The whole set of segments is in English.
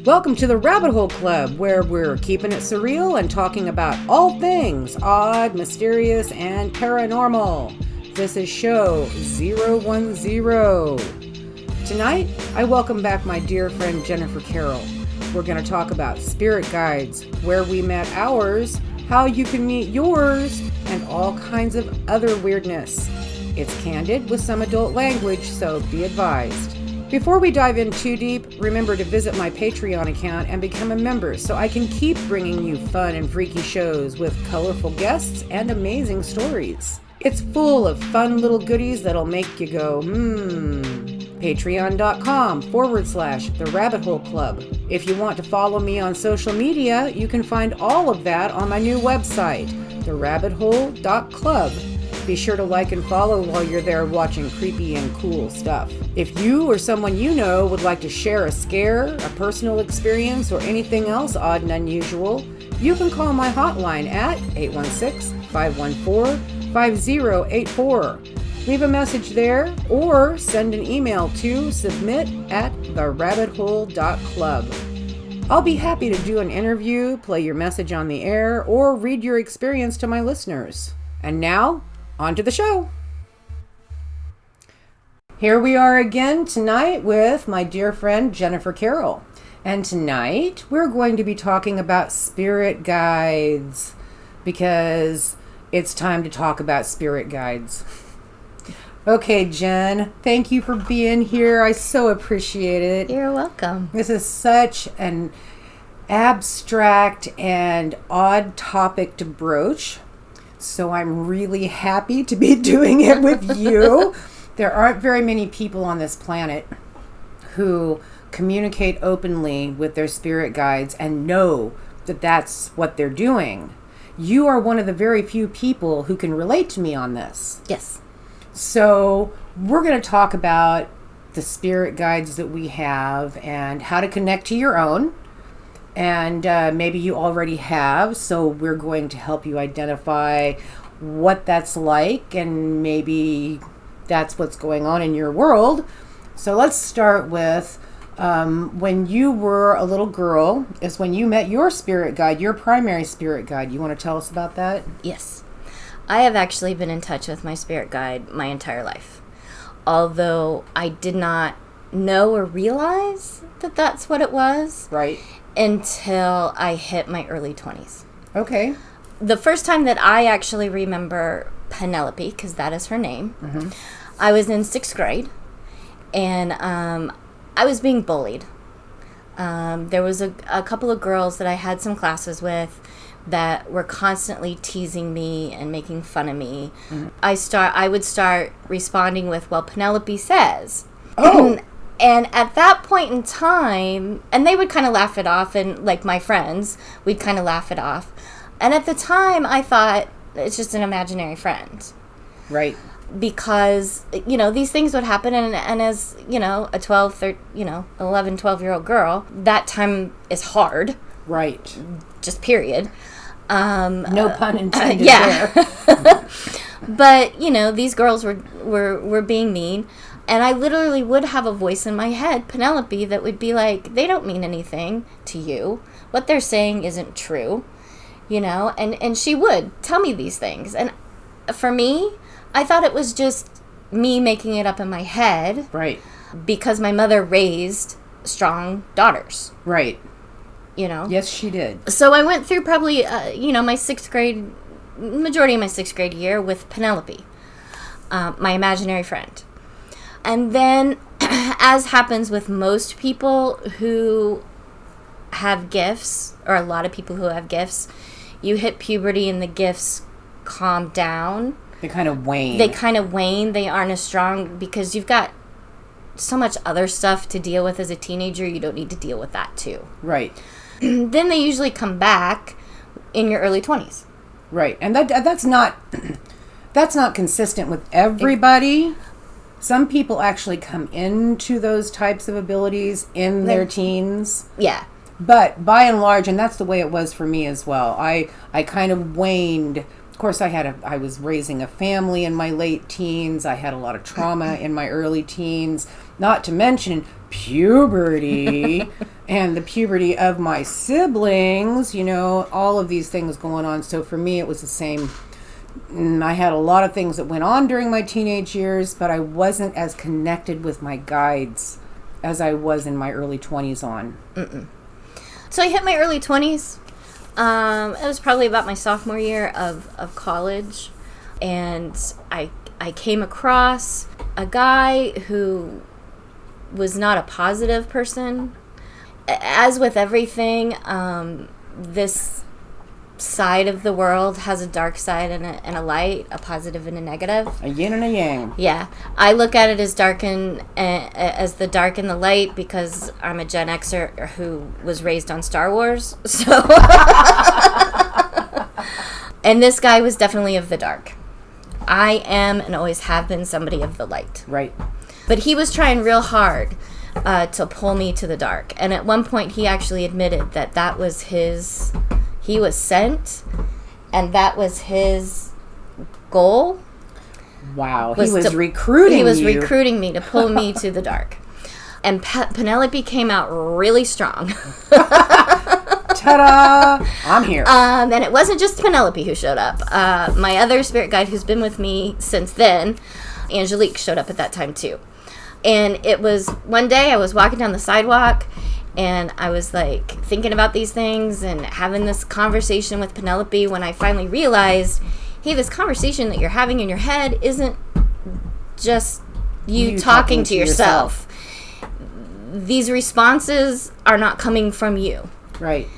Welcome to the Rabbit Hole Club, where we're keeping it surreal and talking about all things odd, mysterious, and paranormal. This is show 010. Tonight, I welcome back my dear friend Jennifer Carroll. We're going to talk about spirit guides, where we met ours, how you can meet yours, and all kinds of other weirdness. It's candid with some adult language, so be advised. Before we dive in too deep, remember to visit my Patreon account and become a member so I can keep bringing you fun and freaky shows with colorful guests and amazing stories. It's full of fun little goodies that'll make you go, Patreon.com/The Rabbit Hole Club. If you want to follow me on social media, you can find all of that on my new website, therabbithole.club. Be sure to like and follow while you're there watching creepy and cool stuff. If you or someone you know would like to share a scare, a personal experience, or anything else odd and unusual, you can call my hotline at 816-514-5084. Leave a message there or send an email to submit@therabbithole.club. I'll be happy to do an interview, play your message on the air, or read your experience to my listeners. And now, on to the show. Here we are again tonight with my dear friend Jennifer Carroll. And tonight we're going to be talking about spirit guides because it's time to talk about spirit guides. Okay, Jen, thank you for being here. I so appreciate it. You're welcome. This is such an abstract and odd topic to broach. So I'm really happy to be doing it with you. There aren't very many people on this planet who communicate openly with their spirit guides and know that that's what they're doing. You are one of the very few people who can relate to me on this. Yes. So we're going to talk about the spirit guides that we have and how to connect to your own. And maybe you already have, so we're going to help you identify what that's like, and maybe that's what's going on in your world. So let's start with when you were a little girl is when you met your spirit guide, your primary spirit guide. You want to tell us about that? Yes. I have actually been in touch with my spirit guide my entire life, although I did not know or realize that that's what it was. Right. Until I hit my early 20s. Okay. The first time that I actually remember Penelope, because that is her name, I was in 6th grade, and I was being bullied. There was a couple of girls that I had some classes with that were constantly teasing me and making fun of me. I would start responding with, well, Penelope says. Oh. And at that point in time, and they would kind of laugh it off, and like my friends, we'd kind of laugh it off. And at the time, I thought, it's just an imaginary friend. Right. Because, these things would happen, and as, a 11, 12-year-old girl, that time is hard. Right. Just period. No pun intended yeah. there. But, these girls were being mean. And I literally would have a voice in my head, Penelope, that would be like, they don't mean anything to you. What they're saying isn't true, and she would tell me these things. And for me, I thought it was just me making it up in my head. Right. Because my mother raised strong daughters. Right. Yes, she did. So I went through probably, my 6th grade, majority of my 6th grade year with Penelope, my imaginary friend. And then, as happens with most people who have gifts, or a lot of people who have gifts, you hit puberty and the gifts calm down. They kind of wane. They aren't as strong because you've got so much other stuff to deal with as a teenager. You don't need to deal with that too. Right. Then they usually come back in your early 20s. Right. And that's not consistent with everybody. Some people actually come into those types of abilities in their teens. Yeah. But by and large, and that's the way it was for me as well, I kind of waned. Of course, I was raising a family in my late teens. I had a lot of trauma in my early teens. Not to mention puberty. and the puberty of my siblings, all of these things going on. So for me, it was the same. And I had a lot of things that went on during my teenage years, but I wasn't as connected with my guides as I was in my early 20s on. So I hit my early 20s. It was probably about my sophomore year of college. And I came across a guy who was not a positive person. As with everything, this side of the world has a dark side and a light, a positive and a negative. A yin and a yang. Yeah. I look at it as as the dark and the light because I'm a Gen Xer who was raised on Star Wars. So, and this guy was definitely of the dark. I am and always have been somebody of the light. Right. But he was trying real hard to pull me to the dark. And at one point, he actually admitted that was he was sent, and that was his goal. Wow. He was recruiting recruiting me to pull me to the dark. And Penelope came out really strong. Ta-da! I'm here. And it wasn't just Penelope who showed up. My other spirit guide who's been with me since then, Angelique, showed up at that time too. And it was one day I was walking down the sidewalk and I was like thinking about these things and having this conversation with Penelope when I finally realized, hey, this conversation that you're having in your head isn't just you talking to yourself. These responses are not coming from you. Right.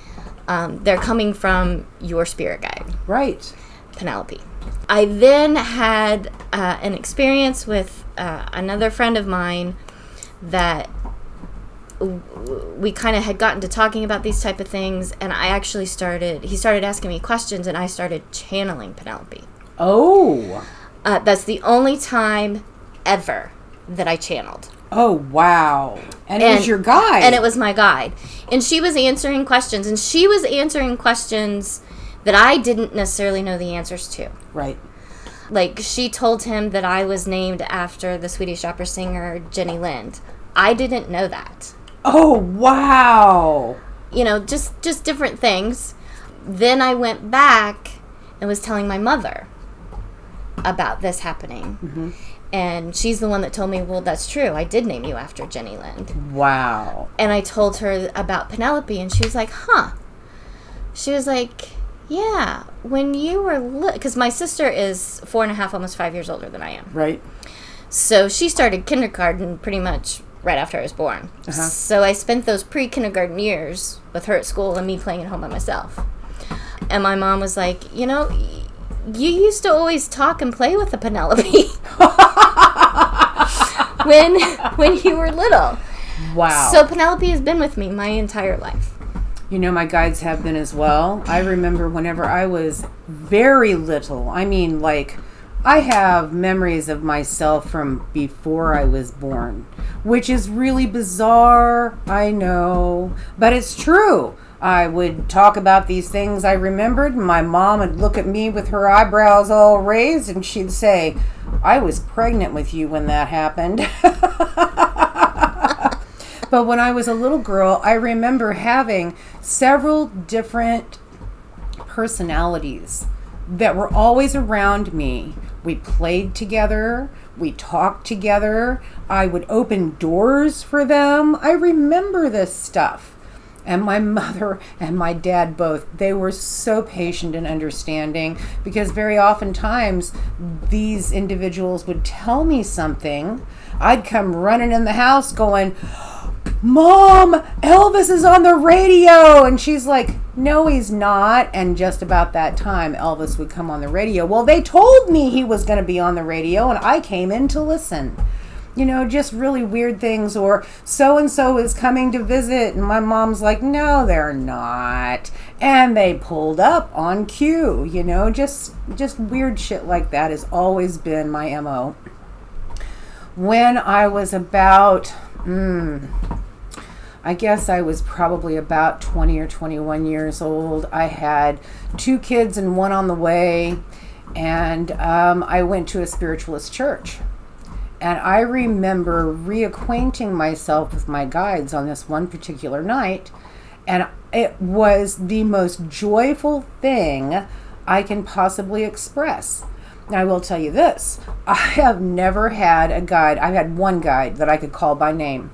They're coming from your spirit guide. Right. Penelope. I then had an experience with another friend of mine that we kind of had gotten to talking about these type of things, and he started asking me questions, and I started channeling Penelope. Oh. That's the only time ever that I channeled. Oh, wow. And it was your guide. And it was my guide. And she was answering questions, that I didn't necessarily know the answers to. Right. Like, she told him that I was named after the Swedish opera singer Jenny Lind. I didn't know that. Oh, wow. Just different things. Then I went back and was telling my mother about this happening. Mm-hmm. And she's the one that told me, well, that's true. I did name you after Jenny Lind. Wow. And I told her about Penelope, and she was like, huh. She was like, yeah, when you were little, because my sister is 4.5, almost 5 years older than I am. Right. So she started kindergarten pretty much right after I was born. Uh-huh. So I spent those pre-kindergarten years with her at school and me playing at home by myself. And my mom was like, you used to always talk and play with the Penelope when you were little. Wow. So Penelope has been with me my entire life. My guides have been as well. I remember whenever I was very little, I have memories of myself from before I was born, which is really bizarre, I know, but it's true. I would talk about these things I remembered, and my mom would look at me with her eyebrows all raised, and she'd say, I was pregnant with you when that happened. But when I was a little girl, I remember having several different personalities that were always around me. We played together. We talked together. I would open doors for them. I remember this stuff. And my mother and my dad both, they were so patient and understanding, because very oftentimes these individuals would tell me something. I'd come running in the house going, Mom, Elvis is on the radio. And she's like, no, he's not. And just about that time, Elvis would come on the radio. Well, they told me he was going to be on the radio, and I came in to listen. Just really weird things. Or so-and-so is coming to visit, and my mom's like, no, they're not. And they pulled up on cue. Just weird shit like that has always been my MO. When I was about, I guess I was probably about 20 or 21 years old. I had 2 kids and 1 on the way, and I went to a spiritualist church. And I remember reacquainting myself with my guides on this one particular night, and it was the most joyful thing I can possibly express. Now, I will tell you this. I have never had a guide. I've had one guide that I could call by name.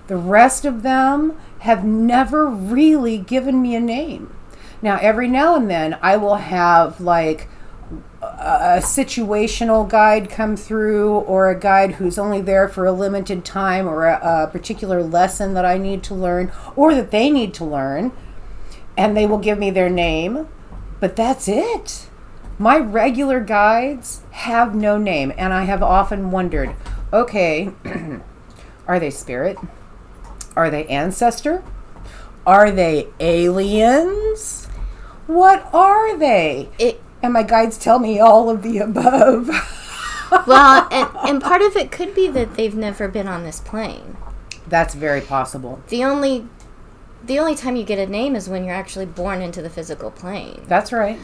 The rest of them have never really given me a name. Now, every now and then, I will have like a situational guide come through, or a guide who's only there for a limited time, or a particular lesson that I need to learn, or that they need to learn, and they will give me their name. But that's it. My regular guides have no name, and I have often wondered, okay, are they spirit? Are they ancestor? Are they aliens? What are they? And my guides tell me all of the above. Well, and part of it could be that they've never been on this plane. That's very possible. The only time you get a name is when you're actually born into the physical plane. That's right.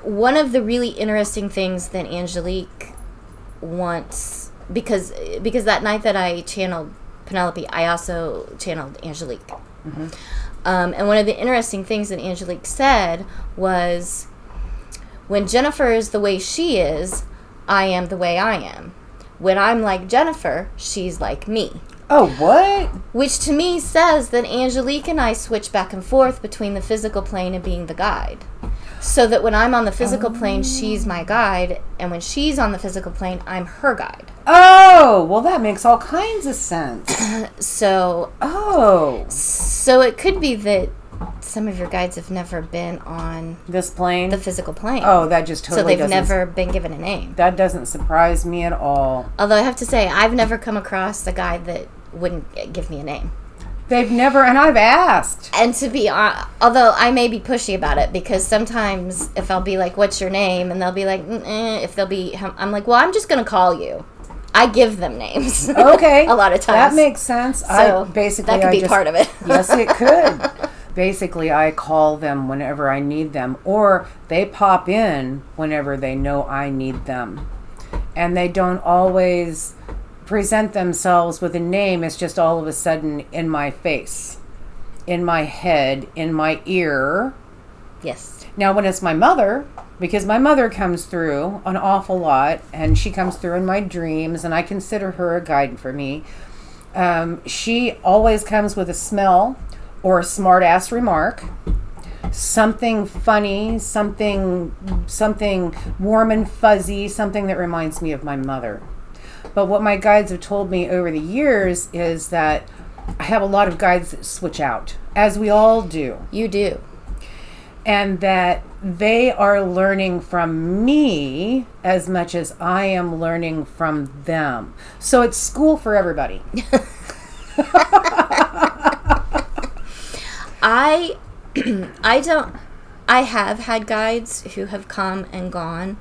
One of the really interesting things that Angelique wants, because that night that I channeled Penelope, I also channeled Angelique. Mm-hmm. And one of the interesting things that Angelique said was, when Jennifer is the way she is, I am the way I am. When I'm like Jennifer, she's like me. Oh, what? Which to me says that Angelique and I switch back and forth between the physical plane and being the guide. So that when I'm on the physical plane, she's my guide, and when she's on the physical plane, I'm her guide. Oh, well, that makes all kinds of sense. So it could be that some of your guides have never been on this plane, the physical plane. Oh, that just totally so they've never been given a name. That doesn't surprise me at all. Although I have to say, I've never come across a guide that wouldn't give me a name. They've never, and I've asked. And to be honest, although I may be pushy about it, because sometimes if I'll be like, what's your name? And they'll be like, if they'll be, I'm like, well, I'm just going to call you. I give them names. Okay. A lot of times. That makes sense. So that could be part of it. Yes, it could. Basically, I call them whenever I need them, or they pop in whenever they know I need them. And they don't always present themselves with a name. It's just all of a sudden in my face, in my head, in my ear. Yes. Now, when it's my mother, because my mother comes through an awful lot, and she comes through in my dreams, and I consider her a guide for me. She always comes with a smell or a smart-ass remark, something funny, something warm and fuzzy, something that reminds me of my mother. But what my guides have told me over the years is that I have a lot of guides that switch out, as we all do. You do. And that they are learning from me as much as I am learning from them. So it's school for everybody. I have had guides who have come and gone,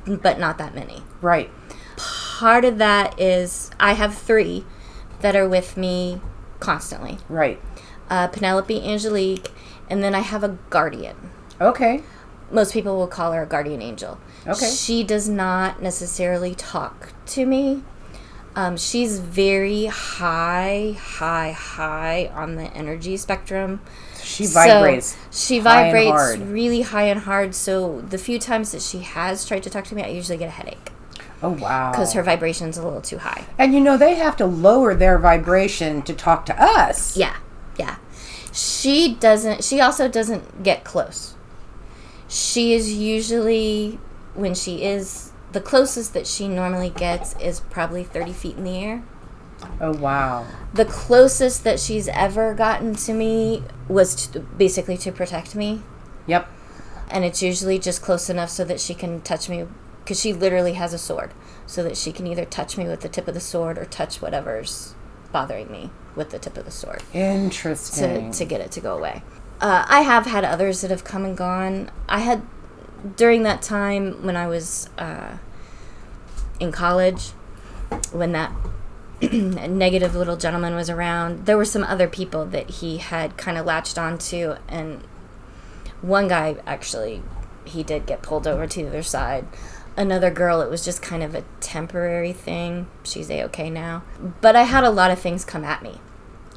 but not that many. Right. Part of that is I have 3 that are with me constantly. Right. Penelope, Angelique, and then I have a guardian. Okay. Most people will call her a guardian angel. Okay. She does not necessarily talk to me. She's very high on the energy spectrum. She vibrates. She vibrates really high and hard. So the few times that she has tried to talk to me, I usually get a headache. Oh, wow. Because her vibration's a little too high. And they have to lower their vibration to talk to us. Yeah. She also doesn't get close. She is usually, when she is, the closest that she normally gets is probably 30 feet in the air. Oh, wow. The closest that she's ever gotten to me was basically to protect me. Yep. And it's usually just close enough so that she can touch me, because she literally has a sword, so that she can either touch me with the tip of the sword or touch whatever's bothering me with the tip of the sword. Interesting. To get it to go away. I have had others that have come and gone. I had, during that time when I was in college, when that negative little gentleman was around, there were some other people that he had kind of latched onto, and one guy actually, he did get pulled over to the other side. another girl, it was just kind of a temporary thing. She's A-okay now. But I had a lot of things come at me.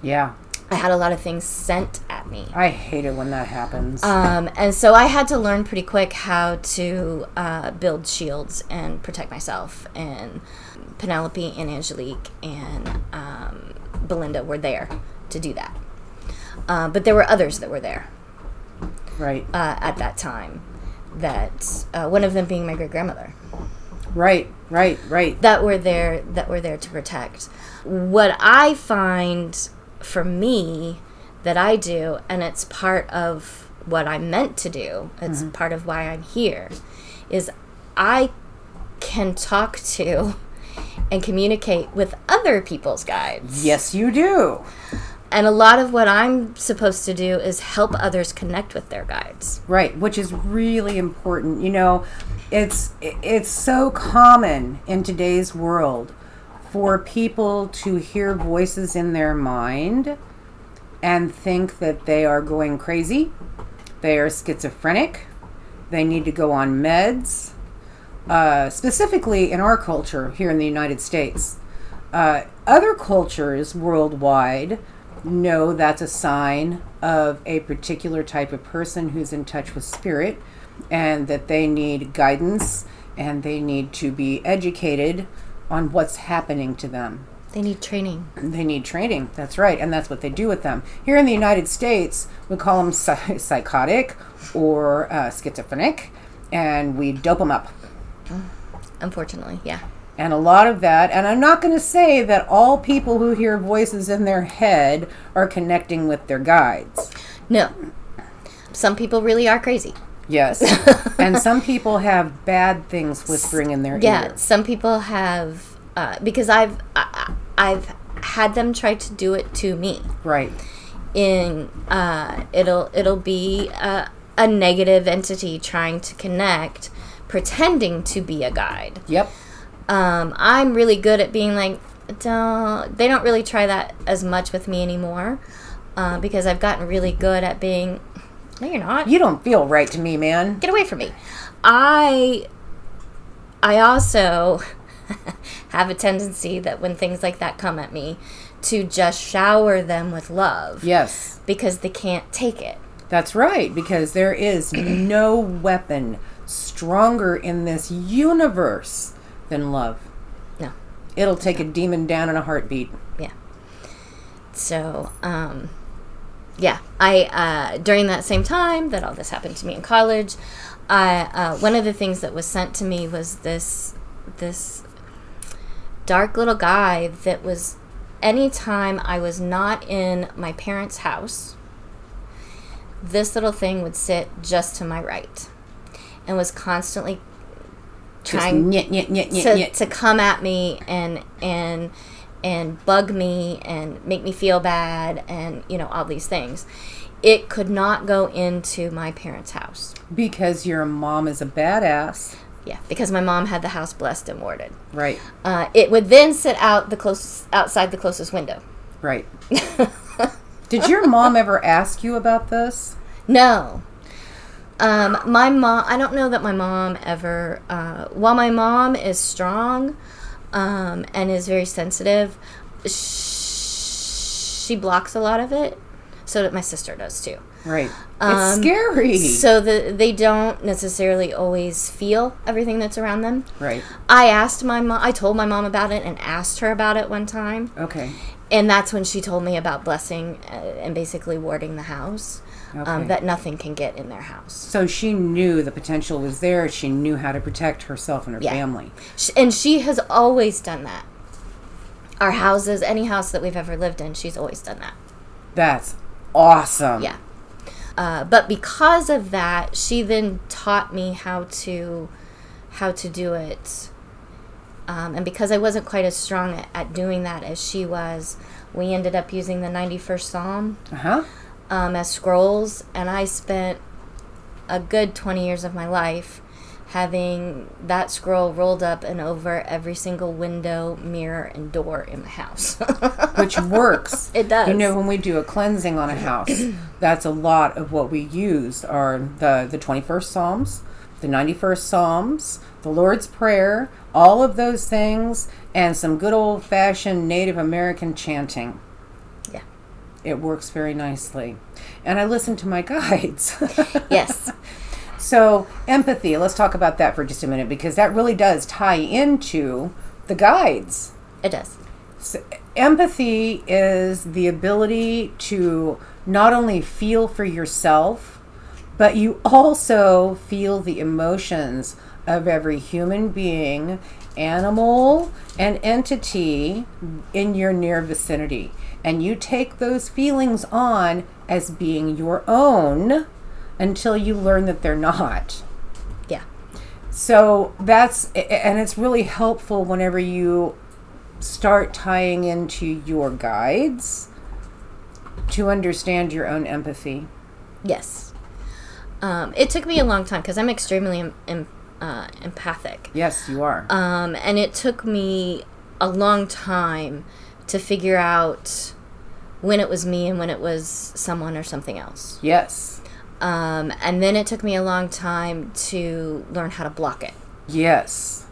Yeah. I had a lot of things sent at me. I hate it when that happens. And so I had to learn pretty quick how to build shields and protect myself. And Penelope and Angelique and Belinda were there to do that. But there were others that were there. Right. At that time. That one of them being my great-grandmother. Right. That were there to protect. What I find for me that I do, and it's part of what I'm meant to do, it's part of why I'm here, is I can talk to and communicate with other people's guides. Yes, you do. And a lot of what I'm supposed to do is help others connect with their guides. Right, which is really important. You know, it's so common in today's world for people to hear voices in their mind and think that they are going crazy, they are schizophrenic, they need to go on meds. Specifically in our culture here in the United States. Other cultures worldwide know that's a sign of a particular type of person who's in touch with spirit, and that they need guidance and they need to be educated on what's happening to them. They need training. They need training, that's right, and that's what they do with them. Here in the United States, we call them psychotic or schizophrenic, and we dope them up. Unfortunately, yeah. And a lot of that, and I'm not going to say that all people who hear voices in their head are connecting with their guides. No. Some people really are crazy. Yes. And some people have bad things whispering in their ear. Yeah, some people have, because I've had them try to do it to me. Right. It'll be a negative entity trying to connect, pretending to be a guide. Yep. I'm really good at being like, they don't really try that as much with me anymore, because I've gotten really good at being, no, you're not. You don't feel right to me, man. Get away from me. I also have a tendency that when things like that come at me, to just shower them with love. Yes. Because they can't take it. That's right, because there is no weapon stronger in this universe than love. No. It'll take a demon down in a heartbeat. Yeah. So, yeah, I during that same time that all this happened to me in college, one of the things that was sent to me was this dark little guy that was, anytime I was not in my parents' house, this little thing would sit just to my right and was constantly trying to come at me and bug me and make me feel bad and, all these things. It could not go into my parents' house. Because your mom is a badass. Yeah, because my mom had the house blessed and warded. Right. It would then sit outside the closest window. Right. Did your mom ever ask you about this? No. My mom, I don't know that my mom ever, while my mom is strong and is very sensitive, she blocks a lot of it, so that my sister does too. Right. It's scary. So they don't necessarily always feel everything that's around them. Right. I told my mom about it and asked her about it one time. Okay. And that's when she told me about blessing and basically warding the house. Okay. That nothing can get in their house. So she knew the potential was there. She knew how to protect herself and her family. And she has always done that. Our houses, any house that we've ever lived in, she's always done that. That's awesome. Yeah. But because of that, she then taught me how to do it. And because I wasn't quite as strong at doing that as she was, we ended up using the 91st Psalm. Uh-huh. As scrolls, and I spent a good 20 years of my life having that scroll rolled up and over every single window, mirror, and door in the house. Which works. It does. When we do a cleansing on a house, that's a lot of what we use are the 21st Psalms, the 91st Psalms, the Lord's Prayer, all of those things, and some good old-fashioned Native American chanting. Yeah. It works very nicely. And I listen to my guides. Yes. So empathy, let's talk about that for just a minute, because that really does tie into the guides. It does. So, empathy is the ability to not only feel for yourself, but you also feel the emotions of every human being, animal, and entity in your near vicinity. And you take those feelings on as being your own until you learn that they're not. Yeah. So and it's really helpful whenever you start tying into your guides to understand your own empathy. Yes. It took me a long time because I'm extremely empathic. Yes, you are. And it took me a long time to figure out when it was me and when it was someone or something else. Yes. And then it took me a long time to learn how to block it. Yes.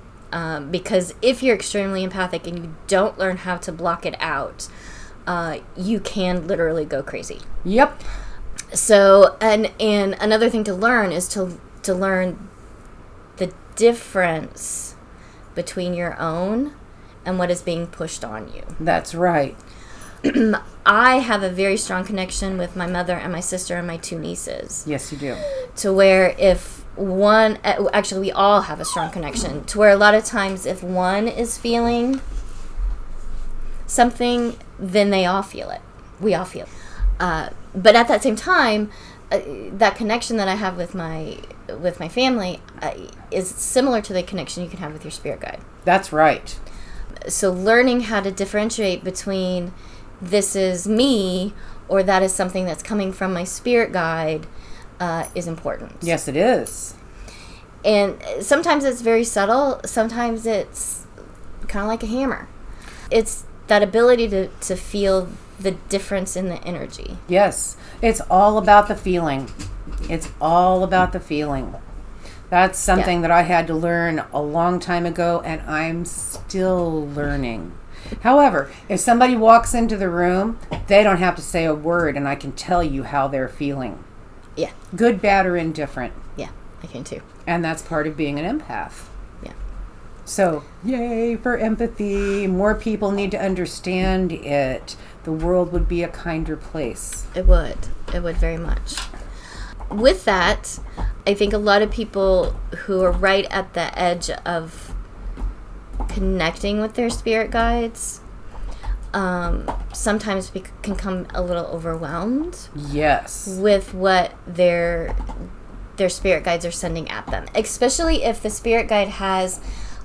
Because if you're extremely empathic and you don't learn how to block it out, you can literally go crazy. Yep. So, and another thing to learn is to learn the difference between your own and what is being pushed on you. That's right. I have a very strong connection with my mother and my sister and my 2 nieces. Yes, you do. To where if one, actually we all have a strong connection, to where a lot of times if one is feeling something, then they all feel it. We all feel it. But at that same time, that connection that I have with my family is similar to the connection you can have with your spirit guide. That's right. So learning how to differentiate between this is me or that is something that's coming from my spirit guide is important. Yes, it is. And sometimes it's very subtle. Sometimes it's kind of like a hammer. It's that ability to feel the difference in the energy. Yes. It's all about the feeling. It's all about the feeling. That's something that I had to learn a long time ago, and I'm still learning. However, if somebody walks into the room, they don't have to say a word, and I can tell you how they're feeling. Yeah. Good, bad, or indifferent. Yeah, I can too. And that's part of being an empath. Yeah. So, yay for empathy. More people need to understand it. The world would be a kinder place. It would. It would very much. With that, I think a lot of people who are right at the edge of connecting with their spirit guides sometimes can come a little overwhelmed. Yes. With what their spirit guides are sending at them, especially if the spirit guide has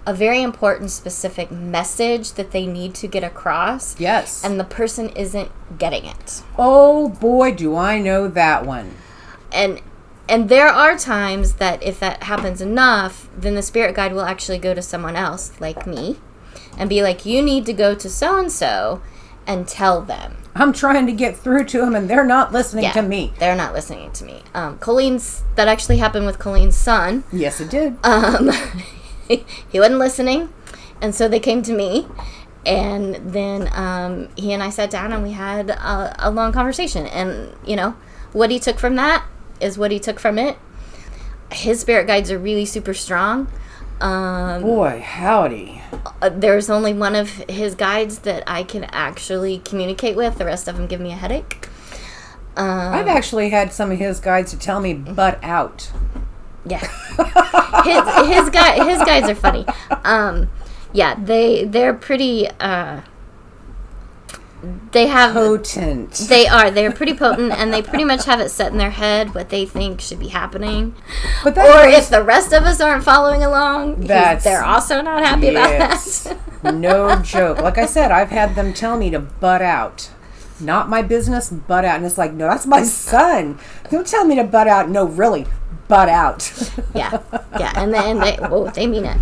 a very important specific message that they need to get across. Yes. And the person isn't getting it. Oh boy, do I know that one. And there are times that if that happens enough, then the spirit guide will actually go to someone else, like me, and be like, you need to go to so-and-so and tell them. I'm trying to get through to them, and they're not listening to me. They're not listening to me. That actually happened with Colleen's son. Yes, it did. He wasn't listening, and so they came to me. And then he and I sat down, and we had a long conversation. And, what he took from that is what he took from it. His spirit guides are really super strong. Boy, howdy. There's only one of his guides that I can actually communicate with. The rest of them give me a headache. I've actually had some of his guides to tell me, butt out. Yeah. his guides are funny. They're pretty... They have potent. They're pretty potent, and they pretty much have it set in their head what they think should be happening. But if the rest of us aren't following along, they're also not happy about that. No joke. Like I said, I've had them tell me to butt out. Not my business, butt out. And it's like, no, that's my son. Don't tell me to butt out. No, really, butt out. Yeah. And then they mean it.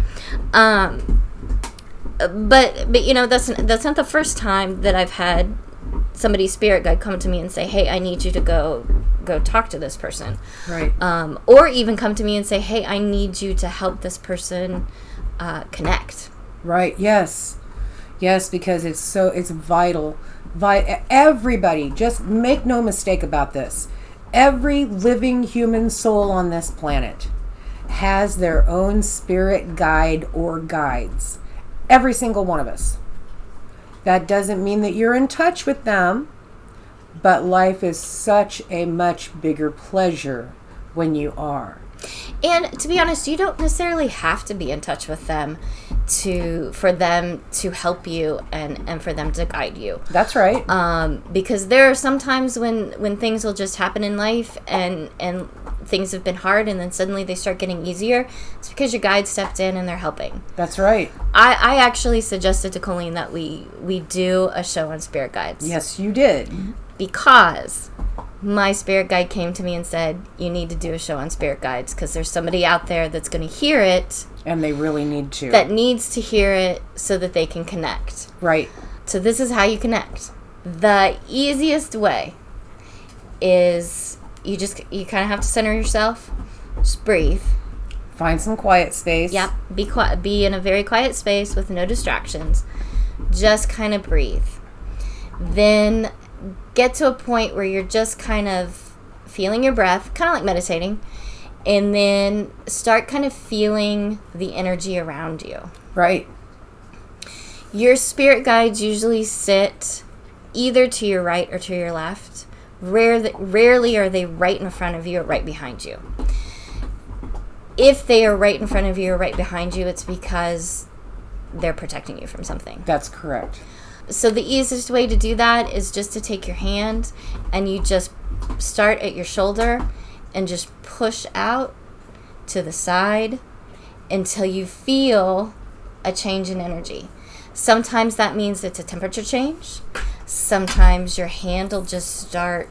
But that's not the first time that I've had somebody's spirit guide come to me and say, hey, I need you to go talk to this person. Right. Or even come to me and say, hey, I need you to help this person connect. Right. Yes. Yes, because it's vital. Everybody, just make no mistake about this. Every living human soul on this planet has their own spirit guide or guides. Every single one of us. That doesn't mean that you're in touch with them, but life is such a much bigger pleasure when you are. And to be honest, you don't necessarily have to be in touch with them for them to help you and for them to guide you. That's right. Because there are some times when things will just happen in life and things have been hard and then suddenly they start getting easier. It's because your guide stepped in and they're helping. That's right. I actually suggested to Colleen that we do a show on spirit guides. Yes, you did. Because my spirit guide came to me and said, you need to do a show on spirit guides because there's somebody out there that's going to hear it. And they really need to. That needs to hear it so that they can connect. Right. So this is how you connect. The easiest way is you kind of have to center yourself. Just breathe. Find some quiet space. Yep. Be quiet. Be in a very quiet space with no distractions. Just kind of breathe. Then get to a point where you're just kind of feeling your breath, kind of like meditating, and then start kind of feeling the energy around you. Right. Your spirit guides usually sit either to your right or to your left. Rarely are they right in front of you or right behind you. If they are right in front of you or right behind you, it's because they're protecting you from something. That's correct. So the easiest way to do that is just to take your hand and you just start at your shoulder and just push out to the side until you feel a change in energy. Sometimes that means it's a temperature change. Sometimes your hand will just start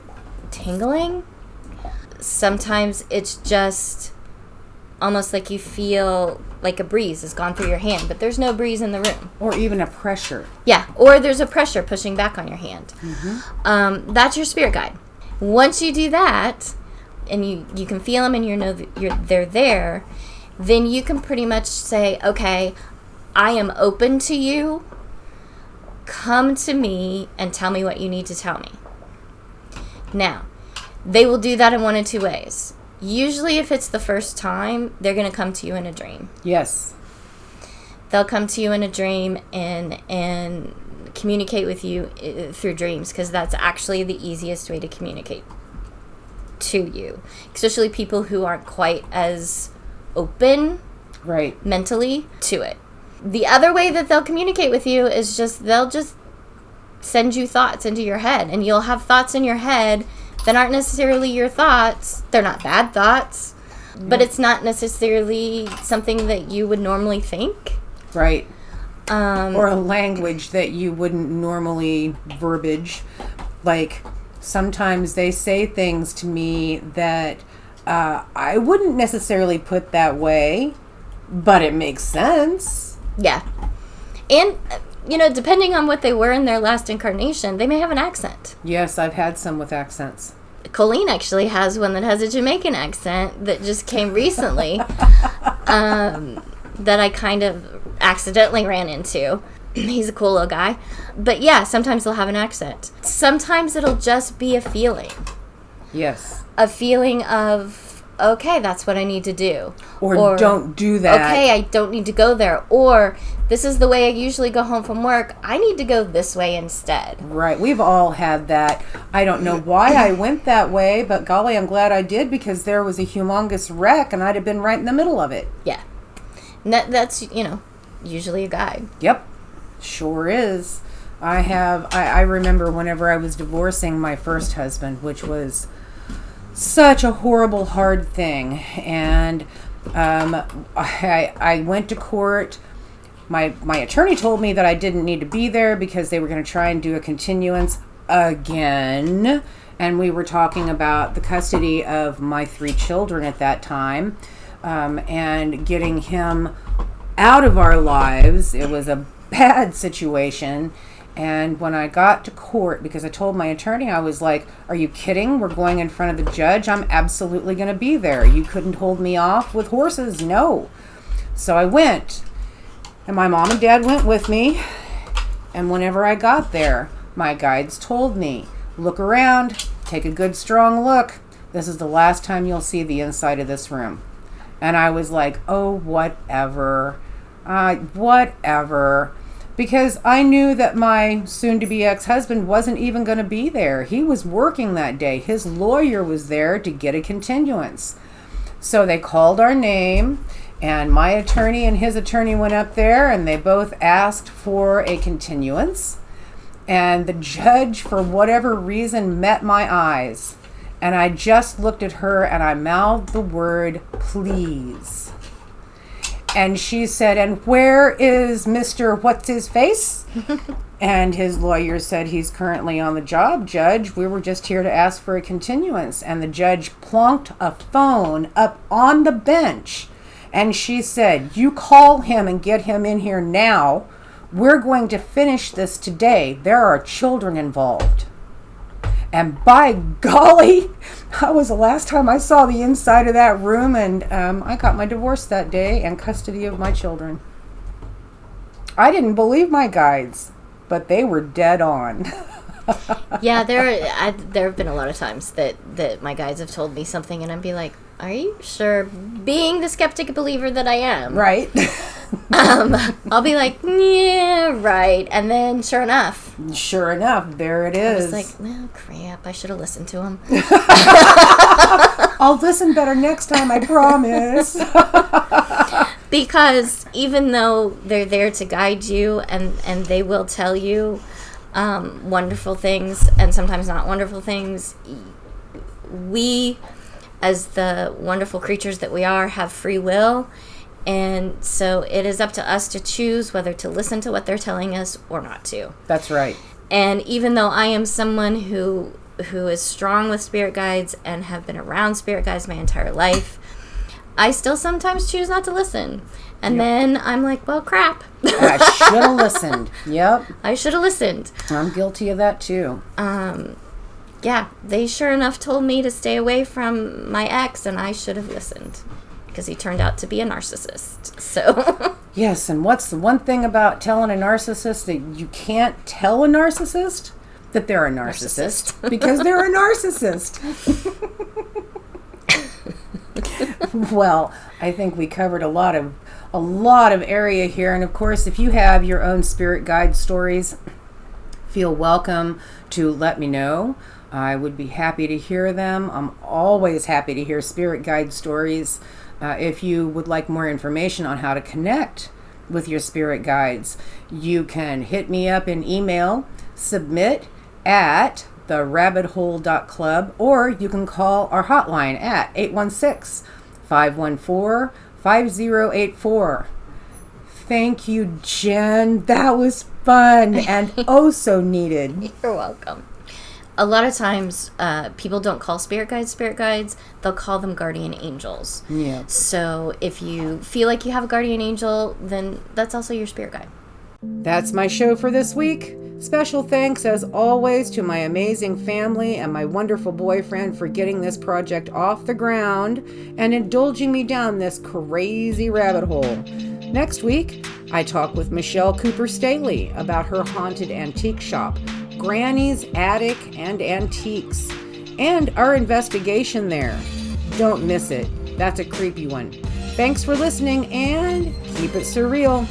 tingling. Sometimes it's just almost like you feel like a breeze has gone through your hand, but there's no breeze in the room. Or even a pressure. Yeah, or there's a pressure pushing back on your hand. Mm-hmm. That's your spirit guide. Once you do that, and you can feel them and you know that they're there, then you can pretty much say, okay, I am open to you. Come to me and tell me what you need to tell me. Now, they will do that in one of two ways. Usually, if it's the first time, they're going to come to you in a dream. Yes. They'll come to you in a dream and communicate with you through dreams, because that's actually the easiest way to communicate to you, especially people who aren't quite as open right mentally to it. The other way that they'll communicate with you is they'll just send you thoughts into your head, and you'll have thoughts in your head that aren't necessarily your thoughts. They're not bad thoughts, but it's not necessarily something that you would normally think. Right. Or a language that you wouldn't normally verbiage. Like, sometimes they say things to me that I wouldn't necessarily put that way, but it makes sense. Yeah. And, depending on what they were in their last incarnation, they may have an accent. Yes, I've had some with accents. Colleen actually has one that has a Jamaican accent that just came recently that I kind of accidentally ran into. He's a cool little guy. But yeah, sometimes they'll have an accent. Sometimes it'll just be a feeling. Yes. A feeling of, okay, that's what I need to do. Or don't do that. Okay, I don't need to go there. Or this is the way I usually go home from work. I need to go this way instead. Right. We've all had that. I don't know why I went that way, but golly, I'm glad I did, because there was a humongous wreck and I'd have been right in the middle of it. Yeah. And that's, usually a guide. Yep. Sure is. I remember whenever I was divorcing my first husband, which was such a horrible, hard thing. And I went to court. My attorney told me that I didn't need to be there because they were going to try and do a continuance again. And we were talking about the custody of my 3 children at that time, and getting him out of our lives. It was a bad situation. And when I got to court, because I told my attorney, I was like, are you kidding? We're going in front of the judge. I'm absolutely going to be there. You couldn't hold me off with horses. No. So I went. And my mom and dad went with me. And whenever I got there, my guides told me, look around, take a good strong look. This is the last time you'll see the inside of this room. And I was like, oh, whatever. Whatever. Because I knew that my soon-to-be ex-husband wasn't even going to be there. He was working that day. His lawyer was there to get a continuance. So they called our name, and my attorney and his attorney went up there, and they both asked for a continuance. And the judge, for whatever reason, met my eyes. And I just looked at her, and I mouthed the word, please. And she said, and where is Mr. What's-His-Face? And his lawyer said, he's currently on the job, Judge. We were just here to ask for a continuance. And the judge plonked a phone up on the bench. And she said, you call him and get him in here now. We're going to finish this today. There are children involved. And by golly, that was the last time I saw the inside of that room, and I got my divorce that day and custody of my children. I didn't believe my guides, but they were dead on. Yeah, there have been a lot of times that my guides have told me something, and I'd be like, are you sure? Being the skeptic believer that I am. Right. I'll be like, yeah, right. And then sure enough, there it is. I was like, oh, crap, I should have listened to him. I'll listen better next time, I promise. Because even though they're there to guide you and they will tell you wonderful things and sometimes not wonderful things, we, as the wonderful creatures that we are, have free will. And so it is up to us to choose whether to listen to what they're telling us or not to. That's right. And even though I am someone who is strong with spirit guides and have been around spirit guides my entire life, I still sometimes choose not to listen. And then I'm like, well, crap. I should have listened. Yep. I should have listened. I'm guilty of that too. Yeah, they sure enough told me to stay away from my ex, and I should have listened. Because he turned out to be a narcissist. So yes, and what's the one thing about telling a narcissist that you can't tell a narcissist? That they're a narcissist. Because they're a narcissist. Well, I think we covered a lot of area here, and of course, if you have your own spirit guide stories, feel welcome to let me know. I would be happy to hear them. I'm always happy to hear spirit guide stories. If you would like more information on how to connect with your spirit guides, you can hit me up in email, submit@therabbithole.club, or you can call our hotline at 816-514-5084. Thank you, Jen. That was fun and oh so needed. You're welcome. A lot of times, people don't call spirit guides. They'll call them guardian angels. Yeah. So if you feel like you have a guardian angel, then that's also your spirit guide. That's my show for this week. Special thanks, as always, to my amazing family and my wonderful boyfriend for getting this project off the ground and indulging me down this crazy rabbit hole. Next week, I talk with Michelle Cooper Staley about her haunted antique shop, Granny's Attic and Antiques, and our investigation there. Don't miss it. That's a creepy one. Thanks for listening, and keep it surreal.